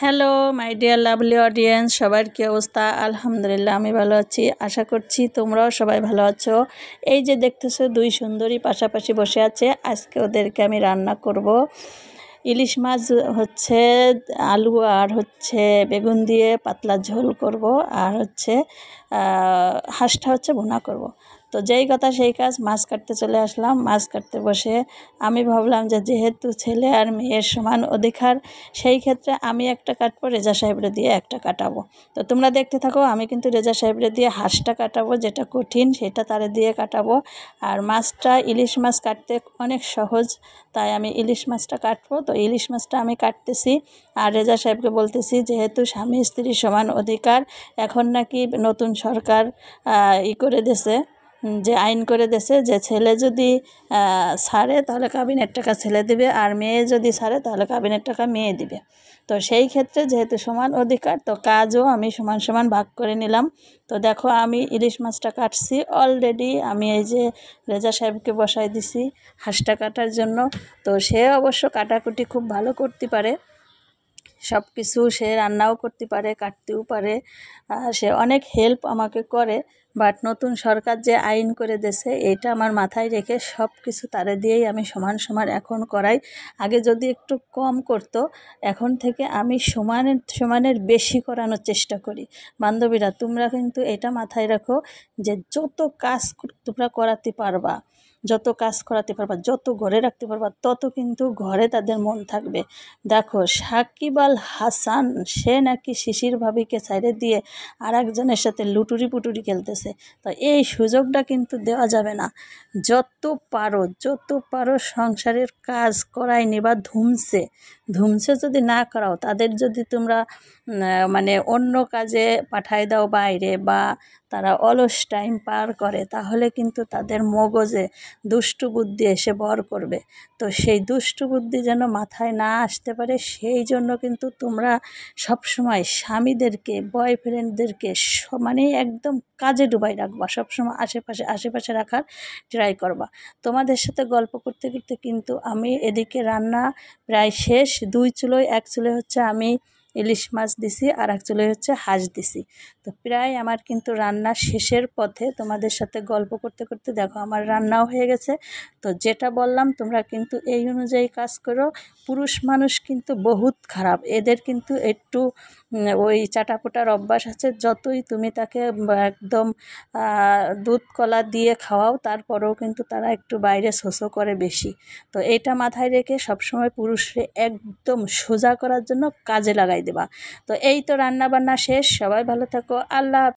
Hello my dear lovely audience, সবার কী অবস্থা? আলহামদুলিল্লাহ আমি ভালো আছি। আশা করছি তোমরাও সবাই ভালো আছো। এই যে দেখতেছো দুই সুন্দরী পাশাপাশি বসে আছে, আজকে ওদেরকে আমি রান্না করব। ইলিশ মাছ হচ্ছে আলু আর হচ্ছে বেগুন দিয়ে পাতলা ঝোল করব, আর হচ্ছে হাঁসটা হচ্ছে ভুনা করব। তো যেই কথা সেই কাজ, মাছ কাটতে চলে আসলাম। মাছ কাটতে বসে আমি ভাবলাম যে যেহেতু ছেলে আর মেয়ের সমান অধিকার, সেই ক্ষেত্রে আমি একটা কাটবো, রেজা সাহেবরে দিয়ে একটা কাটাবো। তো তোমরা দেখতে থাকো, আমি কিন্তু রেজা সাহেবরে দিয়ে হাঁসটা কাটাবো, যেটা কঠিন সেটা তারে দিয়ে কাটাবো। আর মাছটা, ইলিশ মাছ কাটতে অনেক সহজ, তাই আমি ইলিশ মাছটা কাটবো। তো ইলিশ মাছটা আমি কাটতেছি, আর রেজা সাহেবকে বলতেছি যেহেতু স্বামী স্ত্রীর সমান অধিকার, এখন নাকি নতুন সরকার করে দিয়েছে, যে আইন করে দিয়েছে যে ছেলে যদি ছাড়ে তাহলে কাবিনের টাকা ছেলে দিবে, আর মেয়ে যদি ছাড়ে তাহলে কাবিনের টাকা মেয়ে দিবে। তো সেই ক্ষেত্রে যেহেতু সমান অধিকার, তো কাজও আমি সমান সমান ভাগ করে নিলাম। তো দেখো আমি ইলিশ মাছটা কাটছি অলরেডি। আমি এই যে রেজা সাহেবকে বসাই দিছি হাঁসটা কাটার জন্য। তো সে অবশ্য কাটাকুটি খুব ভালো করতে পারে, সব কিছু সে রান্নাও করতে পারে, কাটতেও পারে, সে অনেক হেল্প আমাকে করে। বাট নতুন সরকার যে আইন করে দিয়েছে, এটা আমার মাথায় রেখে সব কিছু তারে দিয়েই আমি সমান সমান এখন করাই। আগে যদি একটু কম করতো, এখন থেকে আমি সমানের বেশি করানোর চেষ্টা করি। বান্ধবীরা তোমরা কিন্তু এটা মাথায় রাখো যে যত কাজ তোমরা করাতে পারবা, যত কাজ করাতে পারবা, যত ঘরে রাখতে পারবা, তত কিন্তু ঘরে তাদের মন থাকবে। দেখো সাকিব আল হাসান, সে নাকি শিশির ভাবিকে ছাইড়ে দিয়ে আর একজনের সাথে লুটুরি পুটুরি খেলতেছে। তো এই সুযোগটা কিন্তু দেওয়া যাবে না। যত পারো সংসারের কাজ করাই নিবা। ধুমসে যদি না করাও, তাদের যদি তোমরা মানে অন্য কাজে পাঠাই দাও বাইরে, বা তারা অলস টাইম পার করে, তাহলে কিন্তু তাদের মগজে দুষ্টু বুদ্ধি এসে ভর করবে। তো সেই দুষ্টু বুদ্ধি যেন মাথায় না আসতে পারে, সেই জন্য কিন্তু তোমরা সবসময় স্বামীদেরকে, বয়ফ্রেন্ডদেরকে মানে একদম কাজে ডুবাই রাখবা, সবসময় আশেপাশে রাখার ট্রাই করবা। তোমাদের সাথে গল্প করতে করতে কিন্তু আমি এদিকে রান্না প্রায় শেষ। দুই চুলোয়, এক চুলোয় হচ্ছে আমি ইলিশ মাছ দিছি, আর এক চুলোয় হচ্ছে হাঁস দিছি। তো প্রায় আমার কিন্তু রান্না শেষের পথে। তোমাদের সাথে গল্প করতে করতে দেখো আমার রান্নাও হয়ে গেছে। তো যেটা বললাম তোমরা কিন্তু এই অনুযায়ী কাজ করো। পুরুষ মানুষ কিন্তু বহুত খারাপ, এদের কিন্তু একটু ওই চাটাপোটার অভ্যাস আছে। যতই তুমি তাকে একদম দুধ কলা দিয়ে খাওয়াও, তারপরেও কিন্তু তারা একটু বাইরে শোষো করে বেশি। তো এটা মাথায় রেখে সবসময় পুরুষকে একদম সোজা করার জন্য কাজে লাগাই দেবা। তো এই তো রান্না বান্না শেষ, সবাই ভালো থাকো, আল্লাহ।